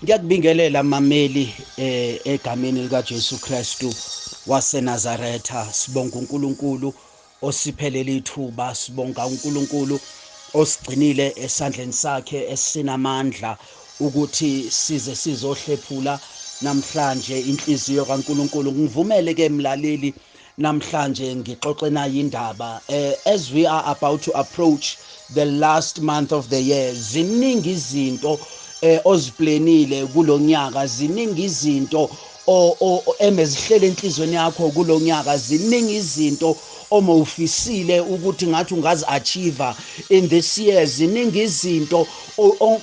Ngiyakubingelela mameli egameni lika Jesu Kristu waseNazaretha. Sibonga uNkulunkulu osiphelele ithuba, sibonga uNkulunkulu osigcinile esandleni sakhe esinamandla ukuthi size sizohlephula namhlanje inhliziyo kaNkulunkulu. Ngivumele ke mlaleli namhlanje ngixoxe nayo indaba as we are about to approach the last month of the year. Ziningi izinto oziplanile kulonyaka, ziningi izinto emezihlele enhlizweni yakho kulonyaka, ziningi izinto oma ufisile ukuthi ngathi ungazi achieve in this year, ziningi izinto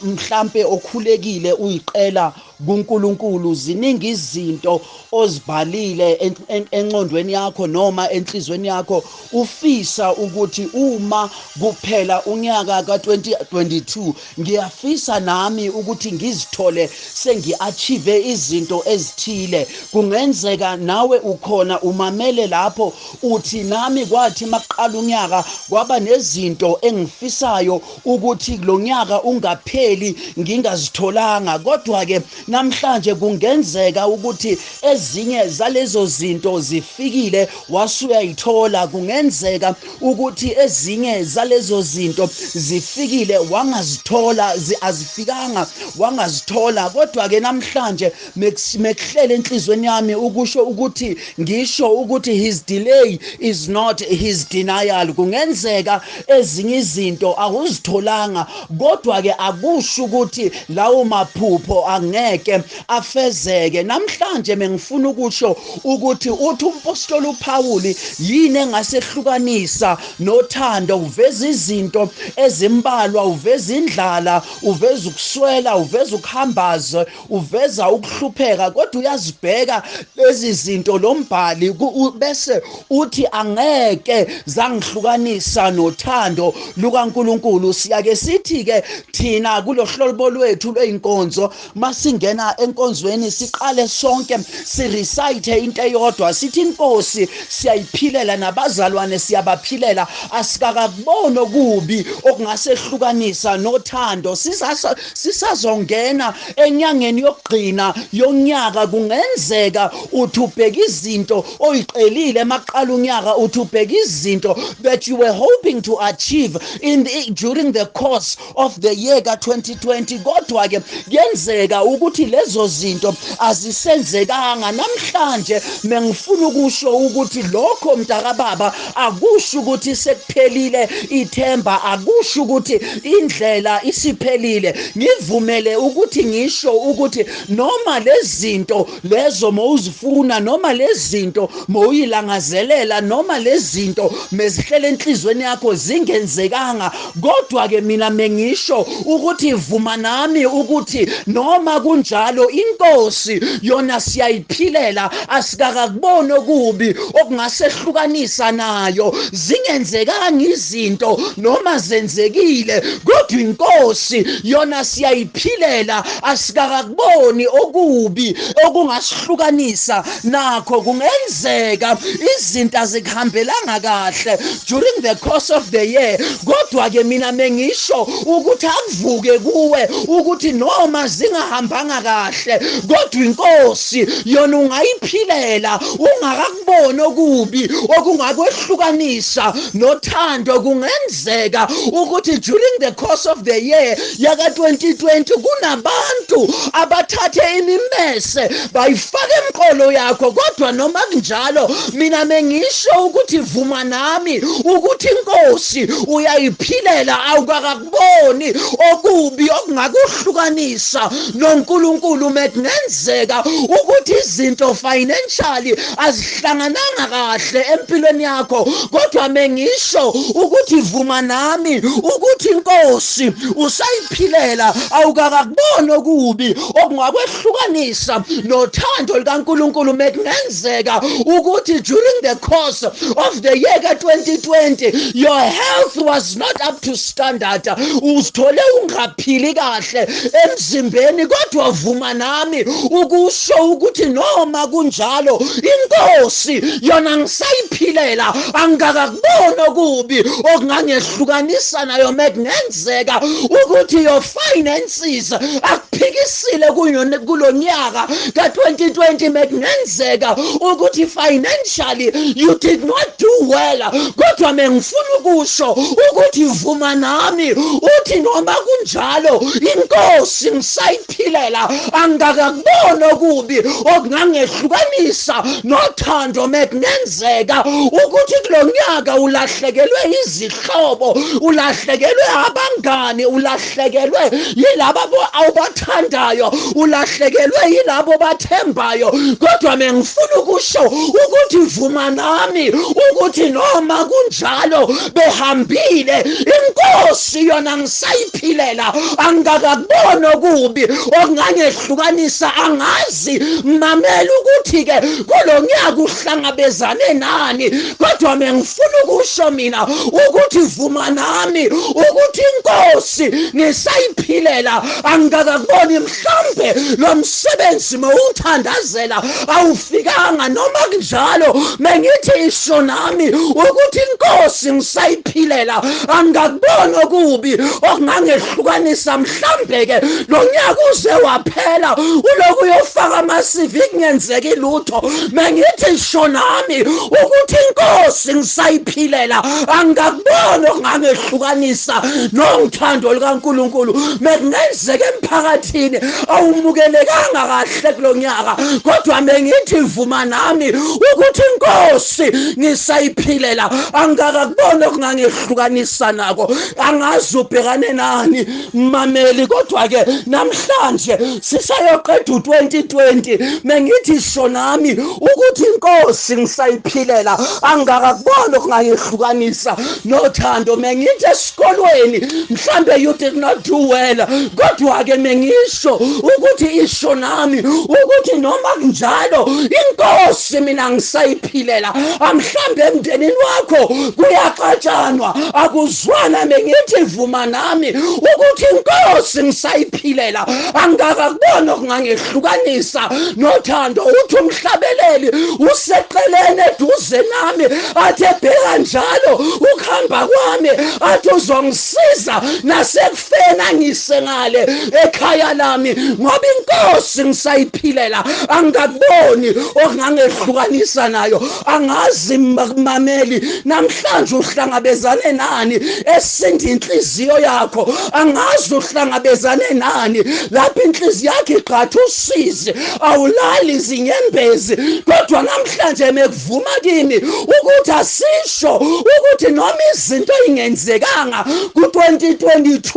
mhlambe okhulekile uyiqela kuNkulunkulu, ziningi izinto ozibhalile encondweni yakho noma enhlizweni yakho ufisa ukuthi uma kuphela unyaka ka2022 ngiyafisa nami ukuthi ngizithole sengiachieve izinto ezithile. Kungenzeka nawe ukhona umamele lapho uthi nami kwathi maqala unyaka kwaba nezinto engifisayo ukuthi lo nyaka ungapheli ngingazitholanga, kodwa ke namhlanje kungenzeka ukuthi ezinye zalezo zinto zifikile wasuyayithola. Kungenzeka ukuthi ezinye zalezo zinto zifikile wangazithola, azifikanga wangazithola, kodwa ke namhlanje mekuhlela enhlizweni yami ukusho ukuthi ngisho ukuthi his delay is not his denial. Kungenzeka ezinye izinto akuzitholanga, kodwa ke akusho ukuthi lawo maphupho angeke afezeke. Namhlanje mengifuna ukusho ukuthi uthi umpostoli uPawuli yini engasehlukanisa nothando, uveza izinto ezimbalwa, uveza indlala, uveza ukuswela, uveza ukuhambaza, uveza ukuhlupheka, kodwa uyazibheka lezi zinto lo mbhali bese uthi angeke zangihlukanisa nothando lukaNkulunkulu. Siyake sithi ke thina kulohlobo lwethu lweinkonzo masingena enkonzweni siqale sonke sirecite into eyodwa, sithi inkosi siyayiphilela nabazalwane siyabaphilela, asikakubona kubi okungasehlukanisa nothando. Sisazongena enyangeni yokugcina yonyaka, kungenzeka uthi ubheka izinto oyiqelile maqala unyaka, uthi ubheka izinto that you were hoping to achieve during the course of the year ka2020, kodwa ke kuyenzeka ukuthi lezo zinto azisenzekanga. Namhlanje mengifuna ukusho ukuthi lokho mntakababa akusho ukuthi sekuphelile ithemba, akusho ukuthi indlela isiphelile. Ngivumele ukuthi ngisho ukuthi noma lezinto lezo mawuzifuna, noma lezinto mawuyilangazelela, noma lezinto mezihlele enhlizweni yakho zingenzekanga, kodwa ke mina mengisho ukuthi vuma nami ukuthi noma kunjalo inkosi yona siyayiphilela, asikakubona okubi okungasehlukanisa nayo. Zingenzekanga izinto noma zenzekile, kodwa inkosi yona siyayiphilela, asikakuboni okubi okungasihlukanisa nakho. Kungenzeka izinto azikuhambelanga kahle during the course of the year, kodwa ke mina mengisho ukuthi akuvuke kuwe ukuthi noma zingahambanga kahle, kodwa inkosi yona ungayiphilela ungakakuboni okubi okungakwehlukanisa nothando. Kungenzeka ukuthi during the course of the year yaka2020 kunabantu abathathe imimese bayifaka emqolo yakho, kodwa noma kunjalo mina mengisho ukuthi vuma nami ukuthi inkosi uyayiphilela, awukakuboni okubi okungakuhlukanisa noNkulunkulu. Mekungenzeka ukuthi izinto financially azihlangananga kahle empilweni yakho, kodwa mengisho ukuthi vuma nami ukuthi inkosi usayiphilela, awukakuboni okubi okungakwehlukanisa nothando likaNkulunkulu. Mekungenzeka ukuthi during the course of the year ka-2020 your health was not up to standard, uzithole ungaphili kahle emzimbeni, kodwa vuma nami ukusho ukuthi noma kunjalo inkosi yona ngisayiphilela, angakakubona okubi okungangehlukanisa nayo mekungenzeka ukuthi your finances akuphikisile kulo nyaka ka-2020, mekungenzeka ukuthi financially you did not do well, kodwa mengifuna ukusho ukuthi vuma nami uthi noma kunjalo inkosi ngisayiphilela, angakakubona okubi okungangehlukanisa nothando. Mekungenzeka ukuthi kulo nyaka ulahlekelwe izihlobo, ulahlekelwe abangani, ulahlekelwe yilabo awubathandayo, ulahlekelwe yilabo bathembayo, kodwa mengifuna ukusho ukuthi vuma nami ukuthi noma kunjalo behambile inkosi yona ngisayiphilela, angakakubona okubi okungangehlukanisa. Angazi mamela ukuthi-ke kulo nyaka uhlangabezane nani, kodwa mengifuna ukusho mina ukuthi vuma nami ukuthi inkosi ngisayiphilela, angakakuboni mhlambe lo msebenzi mawuthandazela awufikanga, noma kunjalo mengithi isho nami ukuthi inkosi ngisayiphilela, angakubona okubi okungangehlukanisa. Mhlambe-ke lo nyaka uze waphela uloku uyofaka ama-CV kungenzeki lutho, mengithi isho nami ukuthi inkosi ngisayiphilela, angakubona okungangehlukanisa nothando lukaNkulunkulu. Mekungenzeka emphakathini awumukelekanga kahle kulo nyaka, kodwa mengithi vuma nami ukuthi inkosi ngisayiphilela, angakakubona okungangehlukanisa nako. Angazi ubhekane nani mameli, kodwa-ke namhlanje sisayoqeda u-2020, mengithi isho nami ukuthi inkosi ngisayiphilela, angakakubona okungangehlukanisa nothando. Mengithi esikolweni mhlambe you did not do well, kodwa-ke mengisho ukuthi isho nami ukuthi noma kunjalo inkosi mina ngisayiphilela. Mhlambe emndenini wakho kuyaxatshanwa, akuzwana, mengithi vuma nami ukuthi inkosi ngisayiphilela, angakakubona okungangehlukanisa nothando. Uthi umhlabeleli useqelene eduze nami, athi ebheka njalo ukuhamba kwami, athi uzongisiza nasekufeni angise ngale ekhaya lami, ngoba inkosi ngisayiphilela, angakuboni okungangehlukanisa nayo. Angazi mameli namhlanje uhlangabezane nani esinda inhliziyo yakho, angazi uhlangabezane nani lapho inhliziyo yakho iqhatha usizi, awulali izinyembezi, kodwa namhlanje mekuvuma kimi ukuthi asisho ukuthi noma izinto ingenzekanga ku-2022,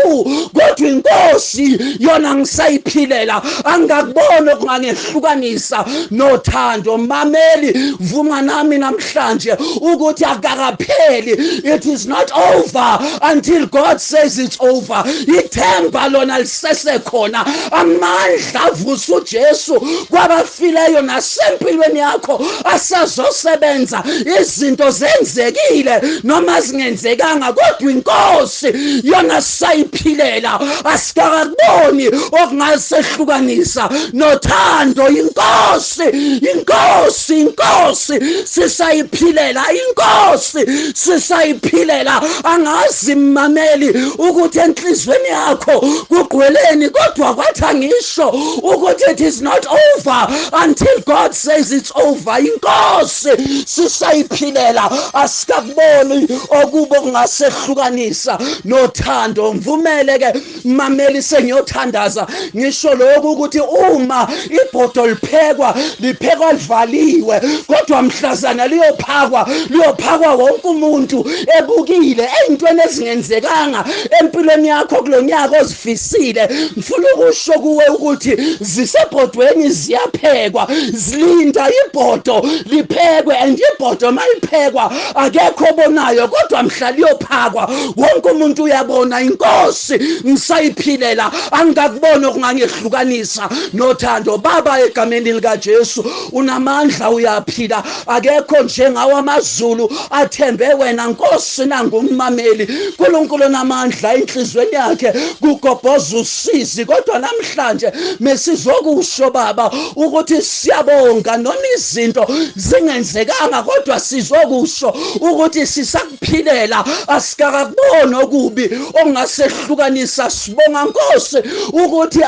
kodwa inkosi yona ngisayiphilela, angakubona okungangehlukanisa nothando. Mameli vuma nami namhlanje ukuthi akakapheli, it is not over until God says it's over. Ithemba lona lisesekhona, amandla avusa uJesu kwabafileyo nasempilweni yakho asazosebenza. Izinto zenzekile noma zingenzekanga, kodwa inkosi yona sayiphilela, asikakuboni okungasehlukanisa nothando. Inkosi sisayiphilela, inkosi sisayiphilela. Angazi mameli ukuthi enhlizweni yakho kugqweleni, kodwa kwathi angisho ukuthi it is not over until God says it's over. Inkosi sisayiphilela, asikakuboni okubo okungasehlukanisa nothando. Mvumele-ke mameli sengiyothandaza ngisho lokhu ukuthi uma ibhodo liphekwa livaliwe, kodwa mhlazana liyophakwa wonke umuntu ebukile ey'ntweni ezingenzekanga empilweni yakho kulo nyaka ozifisile. Ngifuna ukusho kuwe ukuthi zisebhodweni ziyaphekwa, zilinda ibhodo liphekwe, and ibhodo maliphekwa akekho obonayo, kodwa mhla liyophakwa wonke umuntu uyabona. Inkosi ngisayiphilela, angakubona okungangehlukanisa nothando. Baba, egameni likaJesu, unamandla, uyaphila, akekho njengawe wamazulu athembe wena Nkosi nangumameli. uNkulunkulu namandla enhlizweni yakhe kugobhoza usizi, kodwa namhlanje mesizokusho Baba ukuthi siyabonga noma izinto zingenzekanga, kodwa sizokusho ukuthi sisakuphilela, asikakuboni okubi ongasehlukanisa. Sibonga Nkosi ukuthi